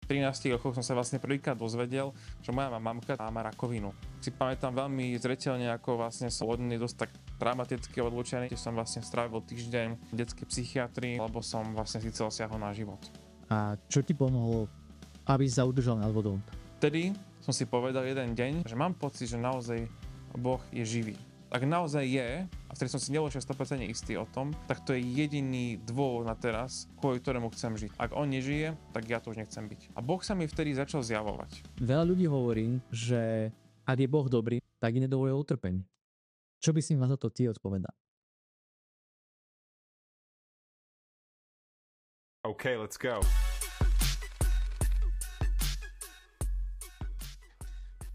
13 rokoch som sa vlastne prvýkrát dozvedel, že moja mamka má rakovinu. Si pamätám veľmi zreteľne, ako vlastne som od nej dosť tak traumaticky odlučený, že som vlastne strávil týždeň v detskej psychiatrii, lebo som vlastne si chcel siahol na život. A čo ti pomohlo, aby sa udržal nad vodou? Vtedy som si povedal jeden deň, že mám pocit, že naozaj Boh je živý. Ak naozaj je, a vtedy som si nebol 100% istý o tom, tak to je jediný dôvod na teraz, kvôli ktorému chcem žiť. Ak on nežije, tak ja to už nechcem byť. A Boh sa mi vtedy začal zjavovať. Veľa ľudí hovorí, že ak je Boh dobrý, tak i nedovoluje utrpenie. Čo by si na toto ty odpovedal? Okay, let's go.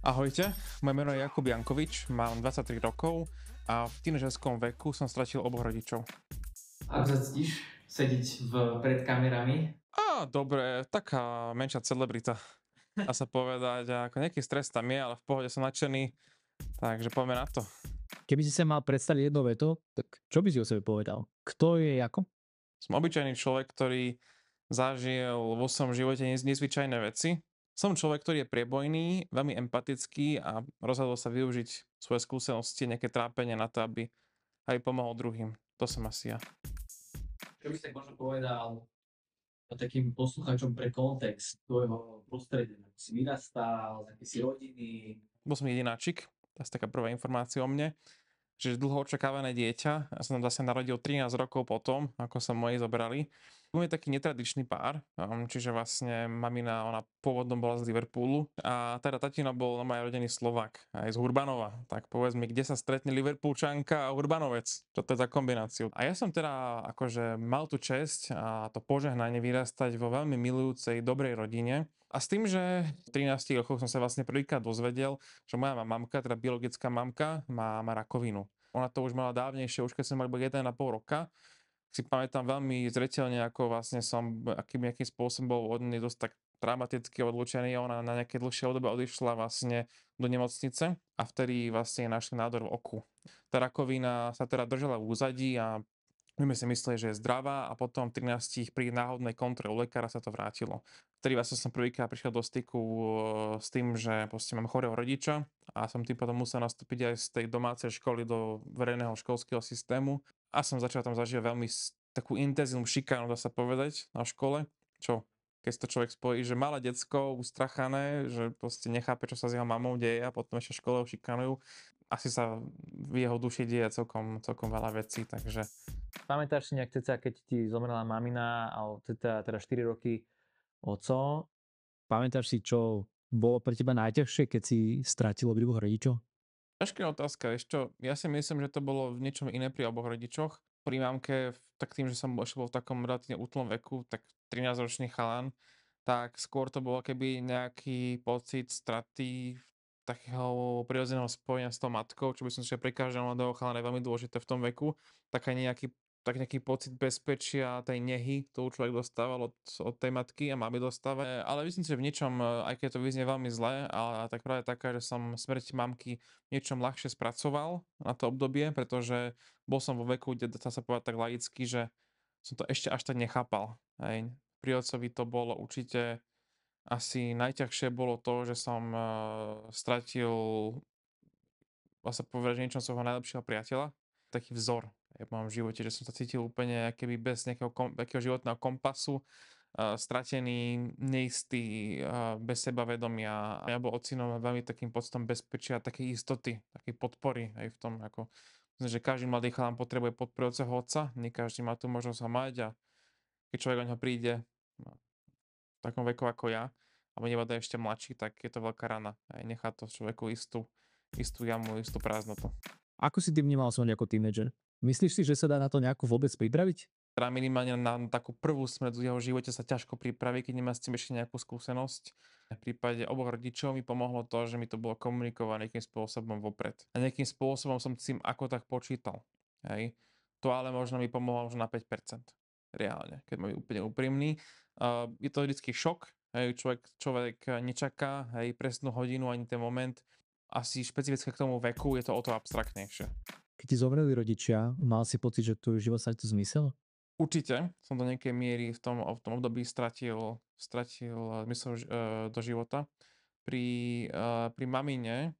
Ahojte, moje meno je Jakub Jankovič, mám 23 rokov a v tínedžerskom veku som stratil oboch rodičov. Ako sa cítiš sedieť pred kamerami? Dobre, taká menšia celebrita, dá sa povedať. Ako nejaký stres tam je, ale v pohode som nadšený, takže poďme na to. Keby si sa mal predstaviť jednou vetou, tak čo by si o sebe povedal? Kto je ako? Som obyčajný človek, ktorý zažil vo svojom živote nezvyčajné veci. Som človek, ktorý je priebojný, veľmi empatický a rozhodol sa využiť svoje skúsenosti, nejaké trápenie na to, aby pomohol druhým. To som asi ja. Čo by si tak možno povedal takým poslucháčom pre kontext tvojho prostredia? Ako si vyrastal, z aké si rodiny? Bol som jedináčik, to je taká prvá informácia o mne, že dlho očakávané dieťa. Ja som tam zase narodil 13 rokov potom, ako sa moji zobrali. Bol je taký netradičný pár, čiže vlastne mamina, ona pôvodom bola z Liverpoolu a teda tatino bol na mojej rodení Slovák, aj z Hurbanova. Tak povedz mi, kde sa stretne Liverpoolčanka a Hurbanovec? Čo to je za kombináciu? A ja som teda akože mal tú česť a to požehnanie vyrastať vo veľmi milujúcej, dobrej rodine. A s tým, že v 13 rokoch som sa vlastne prvýkrát dozvedel, že moja mamka, teda biologická mamka, má rakovinu. Ona to už mala dávnejšie, už keď som mal 1,5 roka. Si pamätám veľmi zreteľne, ako vlastne som nejakým spôsobom bol od nej dosť tak traumaticky odlučený. Ona na nejaké dlhšie obdobie odišla vlastne do nemocnice a vtedy vlastne našli nádor v oku. Tá rakovina sa teda držala v úzadí a my si mysleli, že je zdravá a potom v 13 pri náhodnej kontrole u lekára sa to vrátilo. Vtedy vlastne som prvýkrát prišiel do styku s tým, že proste mám chorého rodiča a som tým potom musel nastúpiť aj z tej domácej školy do verejného školského systému. A som začal tam zažívať veľmi takú intenzívnu šikánu, dá sa povedať, na škole, čo keď to človek spojí, že malé decko ustrachané, že proste nechápe, čo sa s jeho mamou deje a potom ešte v škole ho šikanujú. Asi sa v jeho duši deje celkom veľa vecí, takže... Pamätáš si nejak ceca, keď ti zomrela mamina a teda 4 roky oco? Pamätáš si, čo bolo pre teba najťažšie, keď si stratil obidvoch rodičov? Ťažká otázka, ešte ja si myslím, že to bolo v niečom iné pri oboch rodičoch. Pri mamke, tak tým, že som bol v takom relatívne útlom veku, tak 13-ročný chalan, tak skôr to bolo keby nejaký pocit straty takého prirodzeného spojenia s tou matkou, čo by som si pre každého mladého chalana je veľmi dôležité v tom veku, tak aj nejaký pocit bezpečia, tej nehy, ktorú človek dostával od tej matky a máme dostávať. Ale myslím si, že v niečom, aj keď to vyznie veľmi zle, ale tak práve taká, že som smrť mamky niečom ľahšie spracoval na to obdobie, pretože bol som vo veku, kde dá sa povedať tak laicky, že som to ešte až tak nechápal. Hej. Pri otcovi to bolo určite asi najťažšie bolo to, že som stratil vlastne povedať niečom svojho najlepšieho priateľa, taký vzor v mojom živote, že som sa cítil úplne keby bez nejakého životného kompasu, stratený, neistý, bez sebavedomia. Ja bol ocinom veľmi takým pocitom bezpečia, takej istoty, takej podpory aj v tom, ako že každý mladý chalán potrebuje podporujúceho otca, nie každý má tú možnosť ho mať a keď človek o ňo príde v takom veku ako ja, alebo nevada ešte mladší, tak je to veľká rana. Aj nechá to človeku istú jamu, istú prázdnotu. Ako si ty vnímal smrť ako tínedžer? Myslíš si, že sa dá na to nejako vôbec pripraviť? Teda minimálne na takú prvú smrť v jeho živote sa ťažko pripraví, keď nemá s tým ešte nejakú skúsenosť. V prípade oboch rodičov mi pomohlo to, že mi to bolo komunikované nejakým spôsobom vopred. A nejakým spôsobom som s tým ako tak počítal. Hej. To ale možno mi pomohlo už na 5%. Reálne, keď mám úplne úprimný. Je to vždycky šok. Hej. Človek nečaká presnú hodinu ani ten moment. Asi špecificky k tomu veku je to o to abstraktnejšie. Keď ti zomreli rodičia, mal si pocit, že tvoj život sa to zmysel? Určite som do nejakej miery v tom období stratil stratil zmysel do života. Pri mamine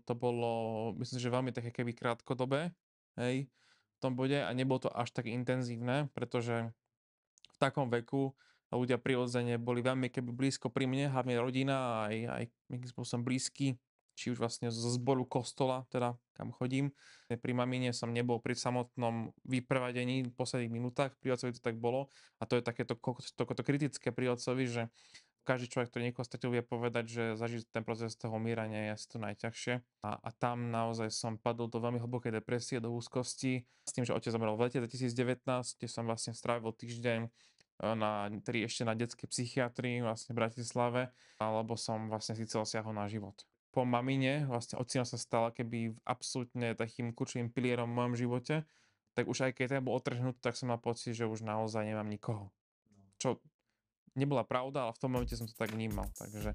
to bolo, myslím, že veľmi také keby krátkodobé, hej, v tom bode a nebolo to až tak intenzívne, pretože v takom veku ľudia prirodzene boli veľmi keby blízko pri mne, hlavne rodina aj nejakým spôsobom blízky, či už vlastne zo zboru kostola, teda kam chodím. Pri mamine som nebol pri samotnom vyprevadení v posledných minútach, pri otcovi to tak bolo a to je takéto kritické pri otcovi, že každý človek, ktorý niekoho stretil, vie povedať, že zažiť ten proces toho umírania je asi to najťažšie. A tam naozaj som padol do veľmi hlbokej depresie, do úzkosti. S tým, že otec zomrel v lete 2019, kde som vlastne strávil týždeň ešte na detskej psychiatrii vlastne v Bratislave, alebo som vlastne si celo siahol na život. Po mamine vlastne otcino sa stala keby absolútne takým kľúčovým pilierom v mojom živote, tak už aj keď ten bol otrhnutý, tak som mal pocit, že už naozaj nemám nikoho. Čo nebola pravda, ale v tom momente som to tak vnímal, takže...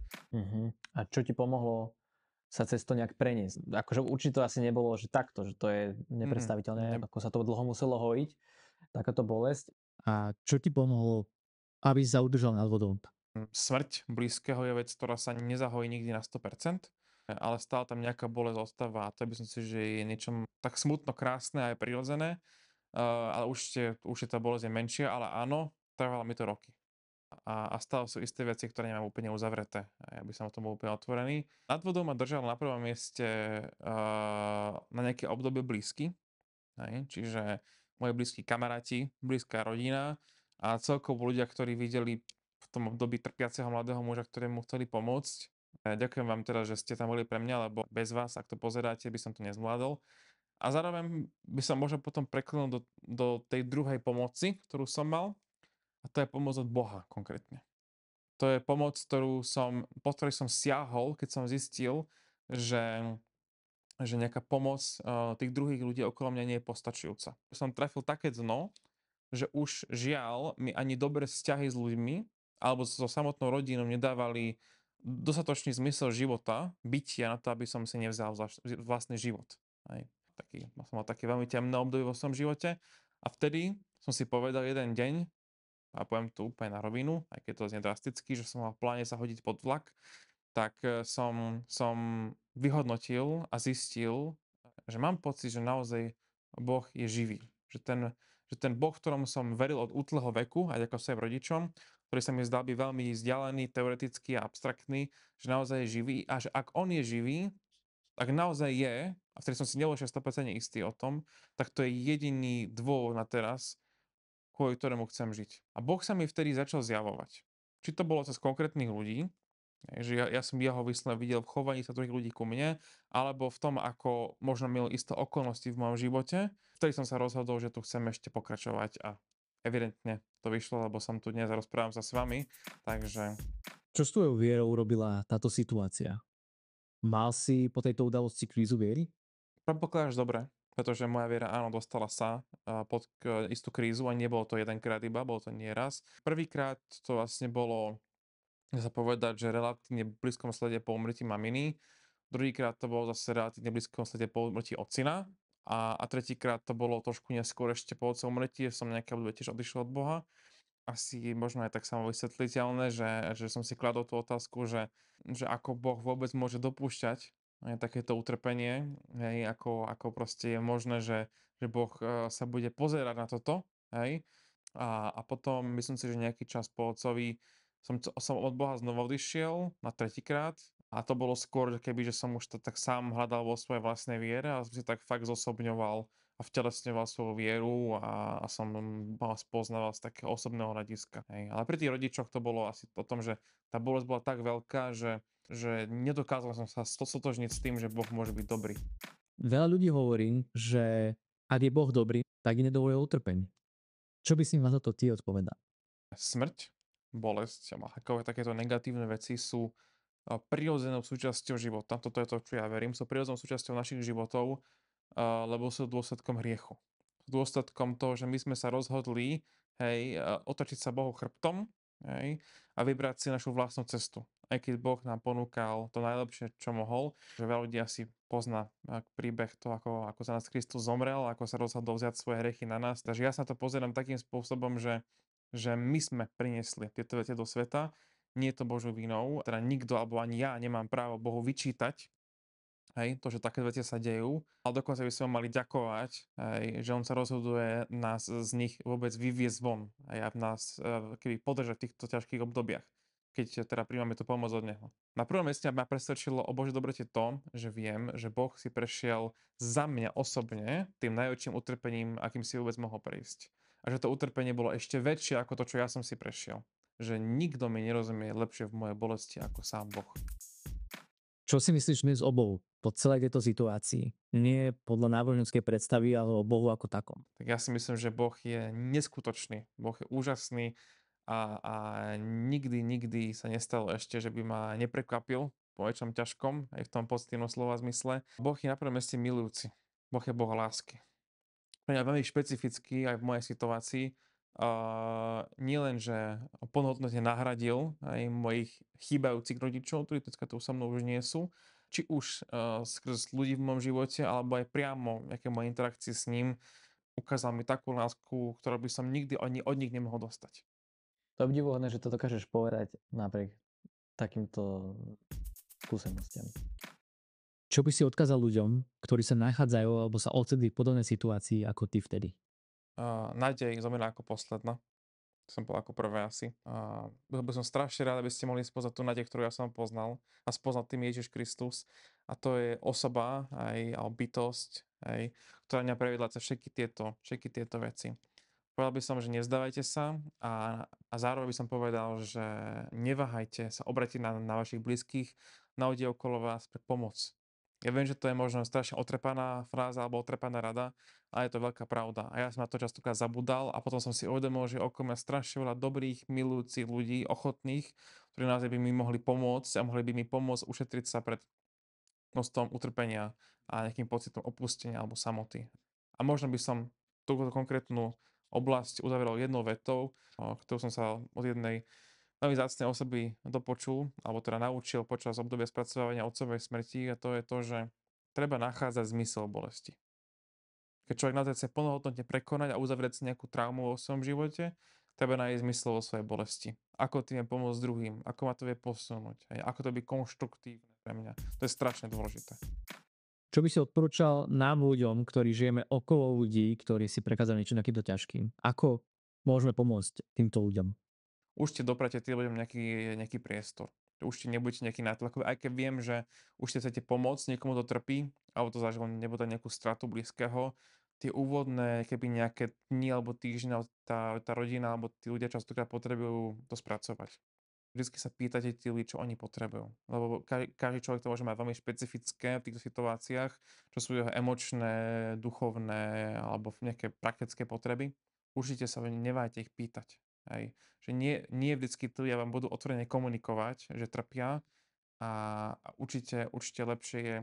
A čo ti pomohlo sa cez to nejak preniesť? Akože určite to asi nebolo, že takto, že to je nepredstaviteľné, ako sa to dlho muselo hojiť, takáto bolesť. A čo ti pomohlo, aby si sa udržal nad vodou? Smrť blízkeho je vec, ktorá sa nezahojí nikdy na 100%, ale stále tam nejaká bolesť ostáva a to by som si, že je niečo tak smutno krásne a aj prirodzené, ale už tá bolesť je menšia, ale áno, trvalo mi to roky. A stále sú isté veci, ktoré nemám úplne uzavreté. Ja by som o tom bol úplne otvorený. Nad vodou ma držal na prvom mieste na nejaké obdobie blízky. Čiže moji blízki kamaráti, blízka rodina a celkovo ľudia, ktorí videli v tom období trpiaceho mladého muža, ktorému chceli pomôcť. Ďakujem vám teda, že ste tam boli pre mňa, lebo bez vás, ak to pozeráte, by som to nezvládol. A zároveň by som možno potom preklenul do tej druhej pomoci, ktorú som mal. A to je pomoc od Boha konkrétne. To je pomoc, po ktorej som siahol, keď som zistil, že nejaká pomoc tých druhých ľudí okolo mňa nie je postačujúca. Som trafil také dno, že už žiaľ mi ani dobré vzťahy s ľuďmi alebo so samotnou rodinou nedávali dostatočný zmysel života, bytia na to, aby som si nevzal vlastný život. Som mal také veľmi temné obdobie vo svojom živote a vtedy som si povedal jeden deň, a poviem tu úplne na rovinu, aj keď to znie drasticky, že som mal v pláne sa hodiť pod vlak, tak som vyhodnotil a zistil, že mám pocit, že naozaj Boh je živý. Že ten Boh, ktorom som veril od útleho veku, aj ako svojim rodičom, ktorý sa mi zdal byť veľmi vzdialený, teoretický a abstraktný, že naozaj je živý a že ak on je živý, ak naozaj je, a vtedy som si nebol 100% istý o tom, tak to je jediný dôvod na teraz, kvôli ktorému chcem žiť. A Boh sa mi vtedy začal zjavovať. Či to bolo cez konkrétnych ľudí, že ja som jeho vyslovene videl v chovaní sa druhých ľudí ku mne, alebo v tom, ako možno miel isté okolnosti v mojom živote. Vtedy som sa rozhodol, že tu chcem ešte pokračovať a evidentne to vyšlo, lebo som tu dnes a rozprávam sa s vami, takže... Čo s tvojou vierou urobila táto situácia? Mal si po tejto udalosti krízu viery? Predpokladáš dobre, pretože moja viera áno, dostala sa pod istú krízu a nebolo to jedenkrát iba, bolo to nieraz. Prvýkrát to vlastne bolo, dá sa povedať, že relatívne v blízkom slede po umrtí maminy. Druhýkrát to bolo zase relatívne v blízkom slede po umrtí ocina. A tretíkrát to bolo trošku neskôr ešte po otcovom umrtí, som nejaké obdobie tiež odišiel od Boha. Asi možno aj tak samovysvetliteľné, že som si kladol tú otázku, že ako Boh vôbec môže dopúšťať takéto utrpenie, ako proste je možné, že Boh sa bude pozerať na toto, hej. A potom myslím si, že nejaký čas po otcovi som od Boha znova odišiel na tretíkrát a to bolo skôr, že som už to tak sám hľadal vo svojej vlastnej viere a som si tak fakt zosobňoval a vtelesňoval svoju vieru a som vás poznával z takého osobného hľadiska. Hej. Ale pri tých rodičoch to bolo asi o tom, že tá bolesť bola tak veľká, že nedokázal som sa stotožniť s tým, že Boh môže byť dobrý. Veľa ľudí hovorí, že ak je Boh dobrý, tak i nedovoluje utrpenie. Čo by si na toto ty odpovedal? Smrť, bolesť a takéto negatívne veci sú prirodzenou súčasťou života. Toto je to, čo ja verím. Sú prirodzenou súčasťou našich životov, lebo sú dôsledkom hriechu. Dôsledkom toho, že my sme sa rozhodli otočiť sa Bohu chrbtom a vybrať si našu vlastnú cestu. Aj keď Boh nám ponúkal to najlepšie, čo mohol, že veľa ľudí asi pozná príbeh to, ako za nás Kristus zomrel, ako sa rozhodol vziať svoje hriechy na nás. Takže ja sa to pozerám takým spôsobom, že my sme priniesli tieto veci do sveta nie je to Božou vinou, teda nikto alebo ani ja nemám právo Bohu vyčítať, hej, to, že také veci sa dejú, ale dokonca by sme mali ďakovať, hej, že on sa rozhoduje nás z nich vôbec vyviesť von a nás keby podržať v týchto ťažkých obdobiach, keď teda príjmame tú pomoc od neho. Na prvom mieste ma presvedčilo o Božej dobrote to, že viem, že Boh si prešiel za mňa osobne tým najväčším utrpením, akým si vôbec mohol prejsť. A že to utrpenie bolo ešte väčšie ako to, čo ja som si prešiel. Že nikto mi nerozumie lepšie v mojej bolesti ako sám Boh. Čo si myslíš dnes o Bohu po celej tejto situácii? Nie podľa náboženskej predstavy, ale o Bohu ako takom. Tak ja si myslím, že Boh je neskutočný. Boh je úžasný a nikdy sa nestalo ešte, že by ma neprekvapil po niečom ťažkom, aj v tom pozitívnom slova zmysle. Boh je na prvom mieste milujúci. Boh je Boh lásky. Pre mňa veľmi špecifický aj v mojej situácii. Nie len, že plnohodnotne nahradil aj mojich chýbajúcich rodičov, ktorí dneska tu so mnou už nie sú, či už skrz ľudí v mojom živote, alebo aj priamo v nejakej mojej interakcii s ním, ukázal mi takú lásku, ktorú by som nikdy ani od nich nemohol dostať. To je obdivuhodné, že to dokážeš povedať napriek takýmto skúsenostiam. Čo by si odkázal ľuďom, ktorí sa nachádzajú alebo sa ocitli v podobnej situácii ako ty vtedy? Nádej zomiera ako posledná. To som bol ako prvé asi. Bol by som strašne rád, aby ste mohli spoznať tú nádej, ktorú ja som poznal. A spoznať tým Ježiš Kristus. A to je osoba, alebo bytosť, ktorá mňa previedla cez všetky tieto veci. Povedal by som, že nevzdávajte sa a zároveň by som povedal, že neváhajte sa obratiť na vašich blízkych, na ľudí okolo vás pre pomoc. Ja viem, že to je možno strašne otrepaná fráza alebo otrepaná rada, ale je to veľká pravda. A ja som na to častokrát zabudal a potom som si uvedomil, že okolo mňa strašne veľa dobrých, milujúcich ľudí, ochotných, ktorí naozaj by mi mohli pomôcť a mohli by mi pomôcť ušetriť sa pred množstvom utrpenia a nejakým pocitom opustenia alebo samoty. A možno by som túto konkrétnu oblasť uzavrel jednou vetou, ktorú som sa od jednej veľmi vzácnej osoby dopočul, alebo teda naučil počas obdobia spracovania otcovej smrti, a to je to, že treba nachádzať zmysel bolesti. Keď človek naozaj chce plnohodnotne prekonať a uzavrieť si nejakú traumu vo svojom živote, treba nájsť zmysel vo svojej bolesti. Ako tým je pomôcť druhým, ako ma to vie posunúť, ako to byť konštruktívne pre mňa. To je strašne dôležité. Čo by si odporúčal nám ľuďom, ktorí žijeme okolo ľudí, ktorí si prechádzajú niečo takýmto ťažkým? Ako môžeme pomôcť týmto ľuďom? Určite doprate tým ľuďom nejaký priestor. Určite nebudete nejaký nátlakový, aj keď viem, že už chcete pomôcť, niekomu to trpí, alebo to zažil nebude nejakú stratu blízkeho. Tie úvodné, keby nejaké dni alebo týždne, tá rodina alebo tí ľudia častokrát potrebujú to spracovať. Vždycky sa pýtate tí ľudí, čo oni potrebujú. Lebo každý človek to môže mať veľmi špecifické v týchto situáciách, čo sú jeho emočné, duchovné alebo nejaké praktické potreby. Určite sa neváhajte ich pýtať. Hej. Že nie vždycky tí ľudia vám budú otvorene komunikovať, že trpia a určite lepšie je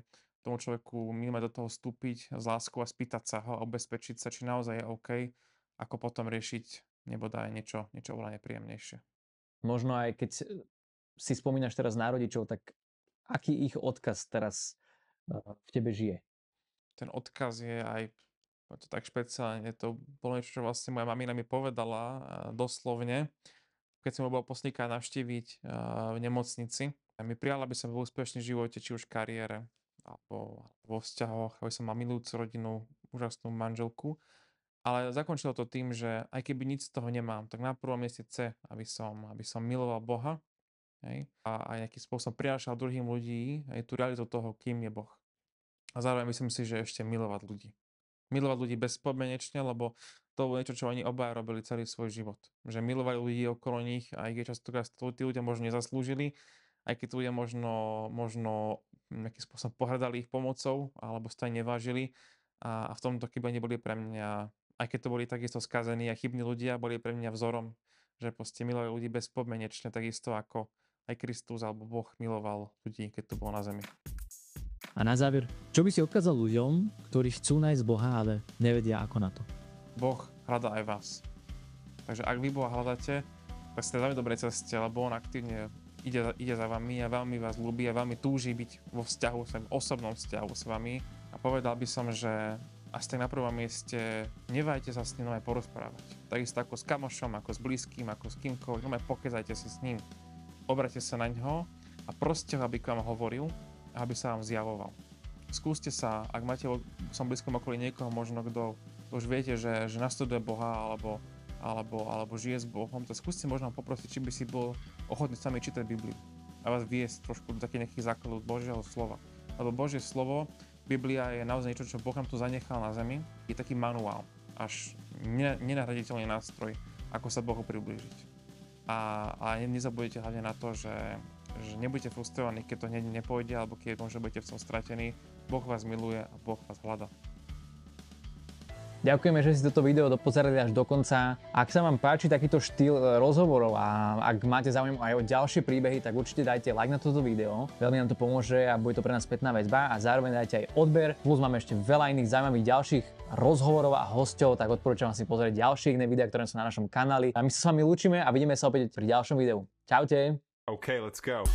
tomu človeku minimálne do toho vstúpiť s láskou a spýtať sa ho a ubezpečiť sa, či naozaj je OK, ako potom riešiť nebodaj niečo oveľa nepríjemnejšie. Možno aj keď si spomínaš teraz na rodičov, tak aký ich odkaz teraz v tebe žije? Ten odkaz je aj to tak špeciálne, to bolo niečo, čo vlastne moja mamina mi povedala doslovne, keď som ho bol poslednýkrát navštíviť v nemocnici. Mi prijala, aby som bol úspešný v živote, či už v kariére, alebo vo vzťahoch, aby som mal milujúcu rodinu, úžasnú manželku. Ale zakončilo to tým, že aj keby nič z toho nemám, tak na prvom mieste chce, aby som miloval Boha, hej, a aj nejakým spôsobom prinášal druhým ľudí aj tú realitu toho, kým je Boh. A zároveň myslím si, že ešte milovať ľudí. Milovať ľudí bezpodmienečne, lebo to bolo niečo, čo oni obaja robili celý svoj život. Že milovali ľudí okolo nich, aj keď častokrát tí ľudia možno nezaslúžili, aj keď ľudia možno nejakým spôsobom pohľadali ich pomocou, alebo sa nevážili. A v tomto chyba neboli pre mňa, aj keď to boli takisto skazení a chybní ľudia, boli pre mňa vzorom, že proste milovali ľudí bezpodmienečne, takisto ako aj Kristus alebo Boh miloval ľudí, keď to bolo na zemi. A na záver, čo by si odkázal ľuďom, ktorí chcú nájsť Boha, ale nevedia ako na to? Boh hľadá aj vás. Takže ak vy Boha hľadáte, tak ste na veľmi dobrej ceste, lebo on aktívne ide za vami a veľmi vás ľúbi a veľmi túži byť vo vzťahu, v osobnom vzťahu s vami. A povedal by som, že asi tak na prvom mieste nevajte sa s ním aj porozprávať. Takisto ako s kamošom, ako s blízkym, ako s kýmkoľvek, pokezajte si s ním. Obrate sa na ňo a proste ho, aby k vám hovoril a aby sa vám zjavoval. Skúste sa, ak máte v som blízkom okolí niekoho možno, kto už viete, že nasleduje Boha alebo žije s Bohom, tak skúste možno poprosiť, či by si bol ochotný sami čítať Bibliu a vás viesť trošku do takých nejakých základov Božieho slova. Lebo Božie slovo, Biblia je naozaj niečo, čo Boh nám tu zanechal na zemi. Je taký manuál, až nenahraditeľný nástroj, ako sa Bohu priblížiť. A nezabudete hlavne na to, že nebudete frustrovaní, keď to nepôjde, alebo keď možno budete v tom stratení. Boh vás miluje a Boh vás hľadá. Ďakujeme, že si toto video dopozerali až do konca. Ak sa vám páči takýto štýl rozhovorov a ak máte záujem aj o ďalšie príbehy, tak určite dajte like na toto video. Veľmi nám to pomôže a bude to pre nás spätná väzba a zároveň dajte aj odber. Plus máme ešte veľa iných zaujímavých ďalších rozhovorov a hostov, tak odporúčam si pozrieť ďalšie iné videá, ktoré sú na našom kanáli. A my sa s vami lúčime a vidíme sa opäť pri ďalšom videu. Čaute. Okay, let's go.